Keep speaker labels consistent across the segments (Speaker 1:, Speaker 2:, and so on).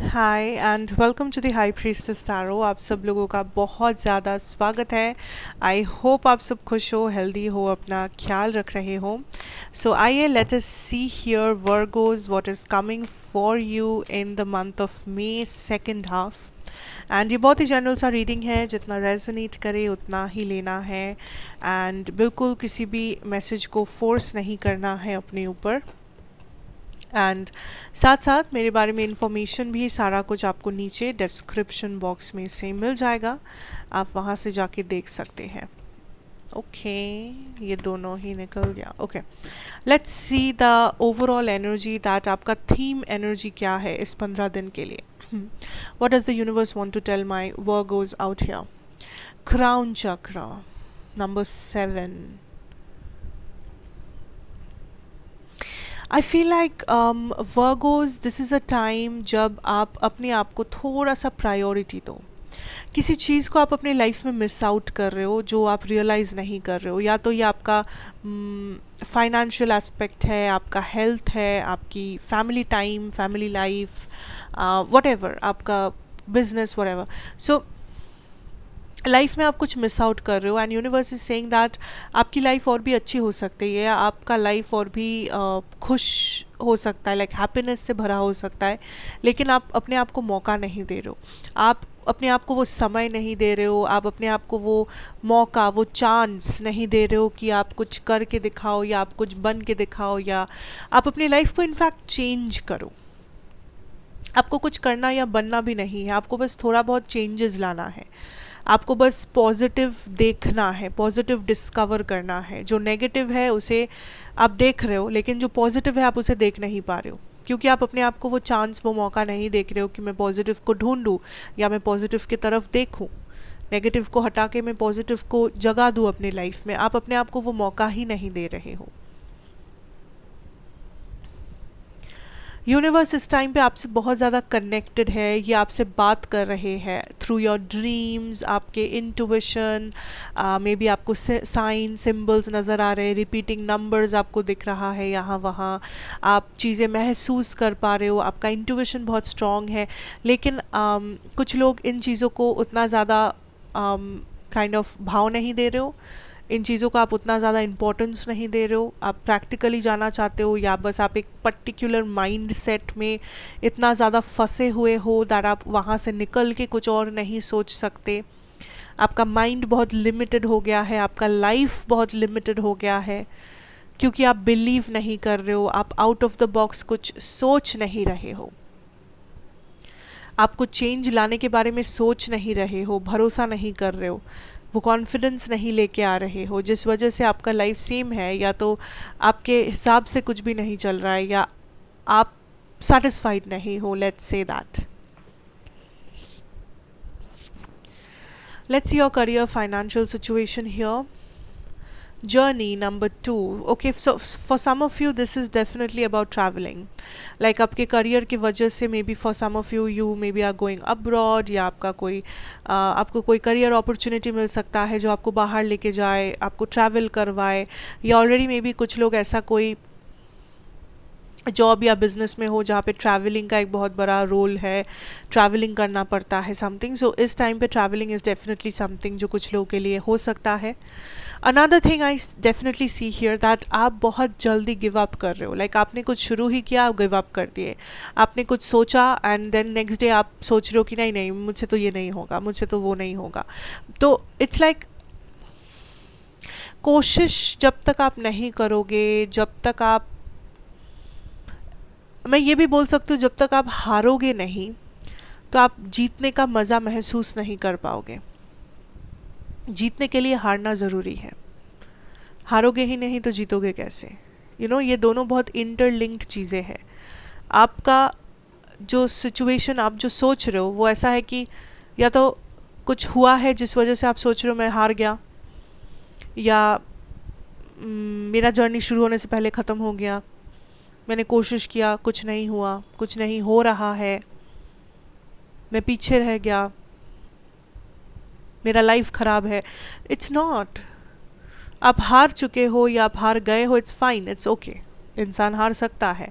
Speaker 1: Hi and welcome to the high priestess tarot. आप सब लोगों का बहुत ज़्यादा स्वागत है। आई होप आप सब खुश हो, हेल्दी हो, अपना ख्याल रख रहे हो। सो आइए let us see here Virgos what is coming for you in the month of May second half. And ये बहुत ही जनरल सा रीडिंग है, जितना रेजोनेट करे उतना ही लेना है एंड बिल्कुल किसी भी मैसेज को फोर्स नहीं करना है अपने ऊपर। एंड साथ साथ मेरे बारे में इंफॉर्मेशन भी सारा कुछ आपको नीचे डिस्क्रिप्शन बॉक्स में से मिल जाएगा, आप वहाँ से जाके देख सकते हैं। ओके ये दोनों ही निकल गया। Okay let's see the overall energy that आपका थीम एनर्जी क्या है इस 15 दिन के लिए। What does the universe want to tell my Virgos out here. Crown chakra number 7। I feel like Virgos this is a time जब आप अपने आप को थोड़ा सा प्रायोरिटी दो। किसी चीज़ को आप अपने लाइफ में मिस आउट कर रहे हो जो आप रियलाइज़ नहीं कर रहे हो, या तो ये आपका फाइनेंशियल एस्पेक्ट है, आपका हेल्थ है, आपकी family time, family life, whatever, आपका बिजनेस, व्हाटएवर। सो लाइफ में आप कुछ मिस आउट कर रहे हो and universe is saying that आपकी लाइफ और भी अच्छी हो सकती है, या आपका लाइफ और भी खुश हो सकता है, लाइक हैप्पीनेस से भरा हो सकता है, लेकिन आप अपने आप को मौका नहीं दे रहे हो। आप अपने आप को वो समय नहीं दे रहे हो, आप अपने आप को वो मौका, वो चांस नहीं दे रहे हो कि आप कुछ करके दिखाओ, या आप कुछ बन के दिखाओ, या आप अपनी लाइफ को इनफैक्ट चेंज करो। आपको कुछ करना या बनना भी नहीं है, आपको बस थोड़ा बहुत चेंजेस लाना है। आपको बस पॉजिटिव देखना है, पॉजिटिव डिस्कवर करना है। जो नेगेटिव है उसे आप देख रहे हो, लेकिन जो पॉजिटिव है आप उसे देख नहीं पा रहे हो, क्योंकि आप अपने आप को वो चांस, वो मौका नहीं देख रहे हो कि मैं पॉजिटिव को ढूंढूं या मैं पॉजिटिव की तरफ देखूं। नेगेटिव को हटा के मैं पॉजिटिव को जगा दूं अपनी लाइफ में, आप अपने आप को वो मौका ही नहीं दे रहे हो। यूनिवर्स इस टाइम पे आपसे बहुत ज़्यादा कनेक्टेड है, ये आपसे बात कर रहे हैं थ्रू योर ड्रीम्स, आपके इंट्यूशन, मे बी आपको साइन सिंबल्स नज़र आ रहे हैं, रिपीटिंग नंबर्स आपको दिख रहा है यहाँ वहाँ, आप चीज़ें महसूस कर पा रहे हो, आपका इंट्यूशन बहुत स्ट्रॉन्ग है। लेकिन कुछ लोग इन चीज़ों को उतना ज़्यादा काइंड ऑफ भाव नहीं दे रहे हो, इन चीज़ों का आप उतना ज़्यादा इम्पोर्टेंस नहीं दे रहे हो, आप प्रैक्टिकली जाना चाहते हो, या बस आप एक पर्टिकुलर माइंड सेट में इतना ज़्यादा फंसे हुए हो दैट आप वहाँ से निकल के कुछ और नहीं सोच सकते। आपका माइंड बहुत लिमिटेड हो गया है, आपका लाइफ बहुत लिमिटेड हो गया है, क्योंकि आप बिलीव नहीं कर रहे हो, आप आउट ऑफ द बॉक्स कुछ सोच नहीं रहे हो, आप कुछ चेंज लाने के बारे में सोच नहीं रहे हो, भरोसा नहीं कर रहे हो, वो कॉन्फिडेंस नहीं लेके आ रहे हो, जिस वजह से आपका लाइफ सेम है, या तो आपके हिसाब से कुछ भी नहीं चल रहा है, या आप सेटिस्फाइड नहीं हो। Let's say that. Let's see your career financial situation here. Journey number 2. Okay, so for some of you this is definitely about traveling, like आपके करियर की वजह से maybe for some of you you maybe are going abroad, या आपको कोई career opportunity मिल सकता है जो आपको बाहर लेके जाए, आपको ट्रैवल करवाए, या ऑलरेडी मे बी कुछ लोग ऐसा कोई जॉब या बिजनेस में हो जहाँ पे ट्रैवलिंग का एक बहुत बड़ा रोल है, ट्रैवलिंग करना पड़ता है समथिंग। सो इस टाइम पे ट्रैवलिंग इज़ डेफिनेटली समथिंग जो कुछ लोगों के लिए हो सकता है। Another thing I definitely see here that आप बहुत जल्दी गिव अप कर रहे हो, लाइक आपने कुछ शुरू ही किया, आप गिव अप कर दिए। आपने कुछ सोचा एंड देन नेक्स्ट डे आप सोच रहे हो कि नहीं नहीं मुझसे तो ये नहीं होगा, मुझसे तो वो नहीं होगा। तो इट्स लाइक कोशिश जब तक आप नहीं करोगे, जब तक आप, मैं ये भी बोल सकती हूँ, जब तक आप हारोगे नहीं तो आप जीतने का मज़ा महसूस नहीं कर पाओगे। जीतने के लिए हारना ज़रूरी है, हारोगे ही नहीं तो जीतोगे कैसे। ये दोनों बहुत इंटरलिंक्ड चीज़ें हैं। आपका जो सिचुएशन, आप जो सोच रहे हो वो ऐसा है कि या तो कुछ हुआ है जिस वजह से आप सोच रहे हो मैं हार गया, या मेरा जर्नी शुरू होने से पहले ख़त्म हो गया, मैंने कोशिश किया कुछ नहीं हुआ, कुछ नहीं हो रहा है, मैं पीछे रह गया, मेरा लाइफ ख़राब है। इट्स नॉट, आप हार चुके हो या आप हार गए हो, इट्स फाइन, इट्स ओके, इंसान हार सकता है,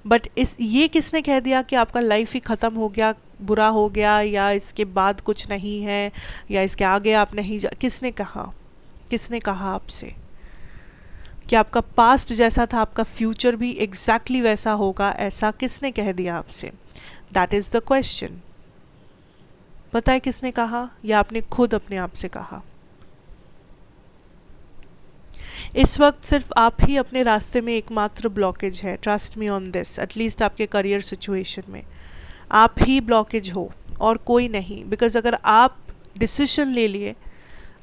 Speaker 1: बट ये किसने कह दिया कि आपका लाइफ ही ख़त्म हो गया, बुरा हो गया, या इसके बाद कुछ नहीं है, या इसके आगे आप नहीं जा, किसने कहा? किसने कहा आपसे कि आपका पास्ट जैसा था आपका फ्यूचर भी एग्जैक्टली वैसा होगा? ऐसा किसने कह दिया आपसे? That is the question. पता है किसने कहा, या आपने खुद अपने आप से कहा? इस वक्त सिर्फ आप ही अपने रास्ते में एकमात्र ब्लॉकेज है। Trust me on this, at least आपके करियर सिचुएशन में आप ही ब्लॉकेज हो और कोई नहीं। बिकॉज अगर आप डिसीजन ले लिए,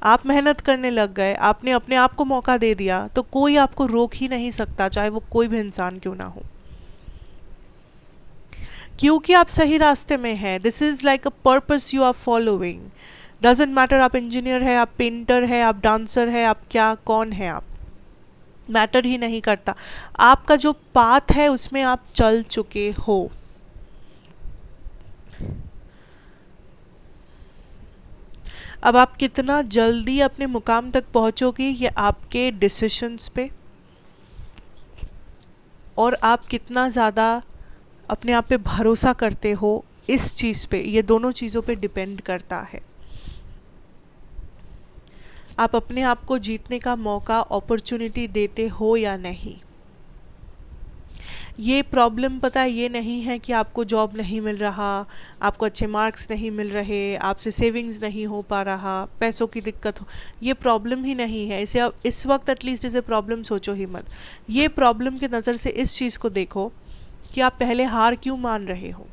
Speaker 1: आप मेहनत करने लग गए, आपने अपने आप को मौका दे दिया, तो कोई आपको रोक ही नहीं सकता, चाहे वो कोई भी इंसान क्यों ना हो, क्योंकि आप सही रास्ते में हैं। This is like a purpose you are following. Doesn't matter आप इंजीनियर है, आप पेंटर है, आप डांसर है, आप क्या कौन है, आप मैटर ही नहीं करता। आपका जो पाथ है उसमें आप चल चुके हो। अब आप कितना जल्दी अपने मुकाम तक पहुंचोगे ये आपके डिसीशंस पे, और आप कितना ज़्यादा अपने आप पे भरोसा करते हो इस चीज़ पे, ये दोनों चीज़ों पे डिपेंड करता है। आप अपने आप को जीतने का मौका, अपॉर्चुनिटी देते हो या नहीं। ये प्रॉब्लम पता है ये नहीं है कि आपको जॉब नहीं मिल रहा, आपको अच्छे मार्क्स नहीं मिल रहे, आपसे सेविंग्स नहीं हो पा रहा, पैसों की दिक्कत हो, ये प्रॉब्लम ही नहीं है। इसे अब इस वक्त एटलीस्ट इसे प्रॉब्लम सोचो ही मत। ये प्रॉब्लम की नज़र से इस चीज़ को देखो कि आप पहले हार क्यों मान रहे हो।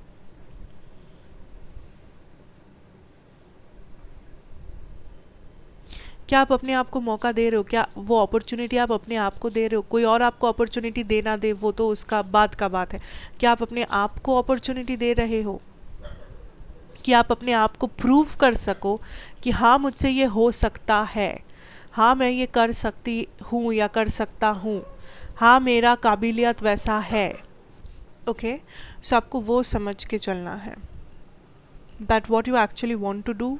Speaker 1: क्या आप अपने आप को मौका दे रहे हो? क्या वो अपॉर्चुनिटी आप अपने आप को दे रहे हो? कोई और आपको अपॉर्चुनिटी दे ना दे वो तो उसका बात का बात है। क्या आप अपने आप को अपॉर्चुनिटी दे रहे हो कि आप अपने आप को प्रूव कर सको कि हाँ मुझसे ये हो सकता है, हाँ मैं ये कर सकती हूँ या कर सकता हूँ, हाँ मेरा काबिलियत वैसा है। ओके, सो आपको वो समझ के चलना है that what you actually want to do,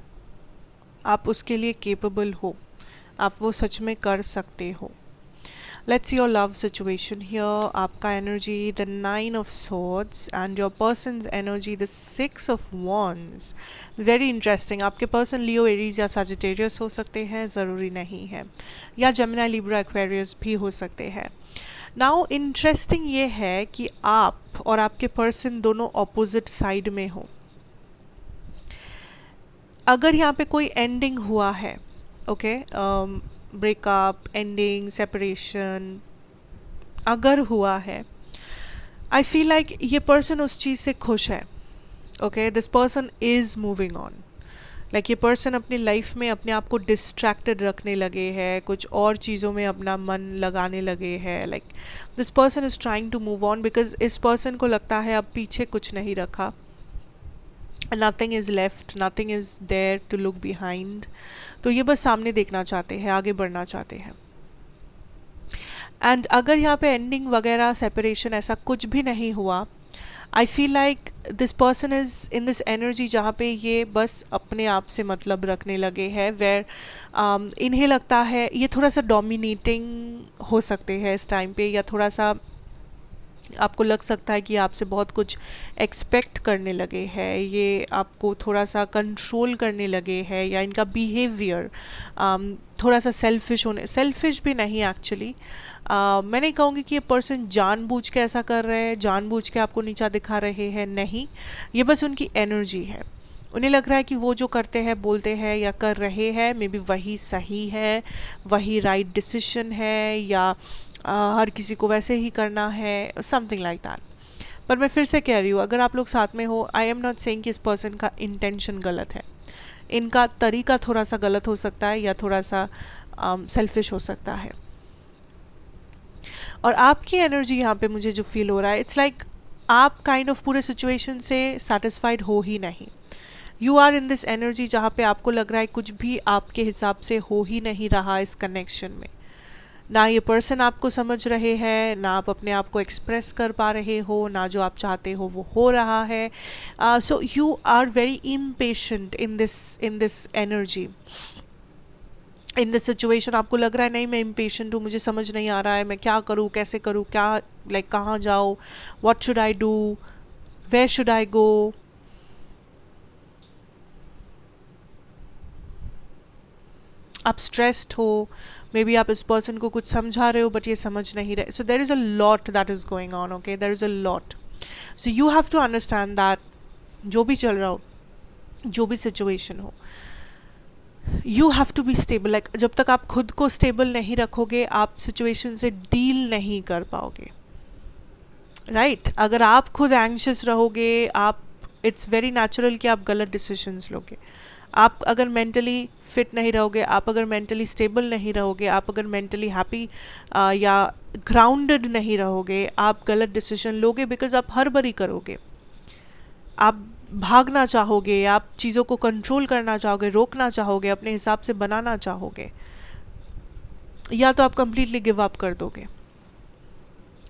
Speaker 1: आप उसके लिए केपेबल हो, आप वो सच में कर सकते हो। Let's your love situation here. आपका energy the 9 of swords and your person's energy the 6 of wands। Very interesting. आपके पर्सन लियो, एरीज या सजिटेरियस हो सकते हैं, ज़रूरी नहीं है, या जेमिनी, लिब्रा, एक्वेरियस भी हो सकते हैं। नाउ इंटरेस्टिंग ये है कि आप और आपके पर्सन दोनों ऑपोजिट साइड में हो। अगर यहाँ पे कोई एंडिंग हुआ है, ओके, ब्रेकअप, एंडिंग, सेपरेशन अगर हुआ है, आई फील लाइक ये पर्सन उस चीज़ से खुश है। Okay, this person is moving on. Like ये पर्सन अपनी लाइफ में अपने आप को डिस्ट्रैक्टेड रखने लगे हैं, कुछ और चीज़ों में अपना मन लगाने लगे हैं। Like this person is trying to move on because इस पर्सन को लगता है अब पीछे कुछ नहीं रखा, nothing is left, nothing is there to look behind। तो ये बस सामने देखना चाहते हैं, आगे बढ़ना चाहते हैं। एंड अगर यहाँ पे एंडिंग वगैरह, सेपरेशन ऐसा कुछ भी नहीं हुआ, आई feel like this person is in this energy जहाँ पे ये बस अपने आप से मतलब रखने लगे हैं, वेयर इन्हें लगता है ये थोड़ा सा डोमिनेटिंग हो सकते हैं इस टाइम पे, या थोड़ा सा आपको लग सकता है कि आपसे बहुत कुछ एक्सपेक्ट करने लगे हैं, ये आपको थोड़ा सा कंट्रोल करने लगे हैं, या इनका बिहेवियर थोड़ा सा सेल्फिश भी नहीं एक्चुअली। मैं नहीं कहूँगी कि ये पर्सन जानबूझ के ऐसा कर रहे हैं, जानबूझ के आपको नीचा दिखा रहे हैं, नहीं, ये बस उनकी एनर्जी है। उन्हें लग रहा है कि वो जो करते हैं, बोलते हैं या कर रहे हैं, मे बी वही सही है, वही राइट डिसीजन है, या हर किसी को वैसे ही करना है, समथिंग लाइक दैट। पर मैं फिर से कह रही हूँ, अगर आप लोग साथ में हो, आई एम नॉट सेइंग कि इस पर्सन का इंटेंशन गलत है, इनका तरीका थोड़ा सा गलत हो सकता है, या थोड़ा सा सेल्फिश हो सकता है। और आपकी एनर्जी यहाँ पे मुझे जो फील हो रहा है, इट्स लाइक आप काइंड ऑफ पूरे सिचुएशन से सेटिस्फाइड हो ही नहीं। You are in this energy जहाँ पे आपको लग रहा है कुछ भी आपके हिसाब से हो ही नहीं रहा इस कनेक्शन में। ना ये पर्सन आपको समझ रहे हैं, ना आप अपने आप को एक्सप्रेस कर पा रहे हो, ना जो आप चाहते हो वो हो रहा है। So you are very impatient in this energy. In this situation आपको लग रहा है नहीं मैं इम्पेशेंट हूँ, मुझे समझ नहीं आ रहा है मैं क्या करूँ, कैसे करूँ, क्या लाइक कहाँ जाऊँ, what should I do, where should I go. आप स्ट्रेस्ड हो, मे बी आप इस पर्सन को कुछ समझा रहे हो बट ये समझ नहीं रहे, so there is a lot that is going on, okay, there is a lot. So you have to understand that जो भी चल रहा हो, जो भी सिचुएशन हो, you have to be stable. Like जब तक आप खुद को स्टेबल नहीं रखोगे आप सिचुएशन से डील नहीं कर पाओगे, राइट अगर आप खुद एंग्शियस रहोगे, आप इट्स वेरी नेचुरल कि आप गलत डिसीजंस लोगे। आप अगर मेंटली फिट नहीं रहोगे, आप अगर मेंटली स्टेबल नहीं रहोगे, आप अगर मेंटली हैप्पी या ग्राउंडेड नहीं रहोगे, आप गलत डिसीजन लोगे, बिकॉज आप हड़बड़ी करोगे, आप भागना चाहोगे, आप चीज़ों को कंट्रोल करना चाहोगे, रोकना चाहोगे, अपने हिसाब से बनाना चाहोगे, या तो आप कंप्लीटली गिव अप कर दोगे।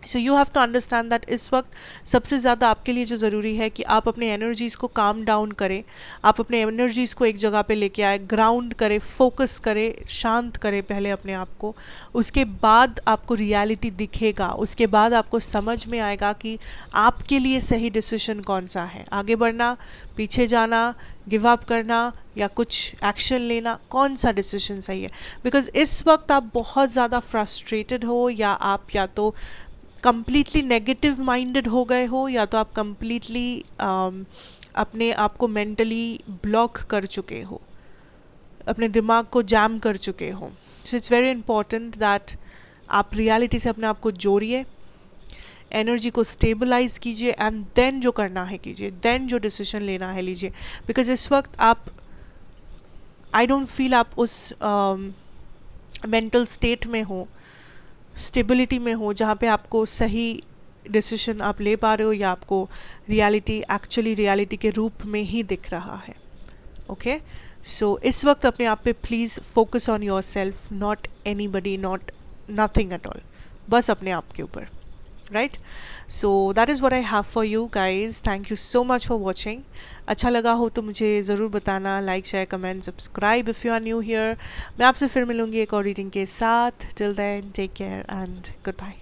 Speaker 1: So you have to understand that इस वक्त सबसे ज़्यादा आपके लिए जो ज़रूरी है कि आप अपने एनर्जीज़ को काम डाउन करें, आप अपने एनर्जीज़ को एक जगह पे लेके आए, ग्राउंड करें, फोकस करें, शांत करें पहले अपने आप को। उसके बाद आपको रियलिटी दिखेगा, उसके बाद आपको समझ में आएगा कि आपके लिए सही डिसीजन कौन सा है, आगे बढ़ना, पीछे जाना, गिव अप करना या कुछ एक्शन लेना, कौन सा डिसीजन सही है। बिकॉज इस वक्त आप बहुत ज़्यादा फ्रस्ट्रेटेड हो, या आप या तो कंप्लीटली नेगेटिव माइंडेड हो गए हो, या तो आप कंप्लीटली अपने आप को मेंटली ब्लॉक कर चुके हो, अपने दिमाग को जैम कर चुके हो। So it's very important that आप रियलिटी से अपने आप को जोड़िए, एनर्जी को स्टेबलाइज कीजिए, एंड देन जो करना है कीजिए, देन जो डिसीजन लेना है लीजिए। बिकॉज इस वक्त आप, आई डोंट फील आप उस मेंटल स्टेट में हो, स्टेबिलिटी में हो, जहाँ पे आपको सही डिसीजन आप ले पा रहे हो, या आपको रियलिटी एक्चुअली रियलिटी के रूप में ही दिख रहा है। ओके, सो इस वक्त अपने आप पे please focus on yourself, not anybody, not nothing at all, बस अपने आप के ऊपर, right. So that is what I have for you guys. Thank you so much for watching. अच्छा लगा हो तो मुझे ज़रूर बताना, like share comment subscribe if you are new here. मैं आपसे फिर मिलूँगी एक और रीडिंग के साथ। Till then take care and good bye.